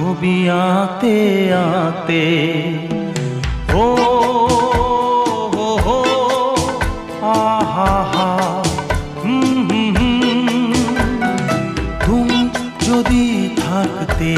ছবি আঁতে আঁতে ও হো হো আহা হা তুমি যদি থাকতে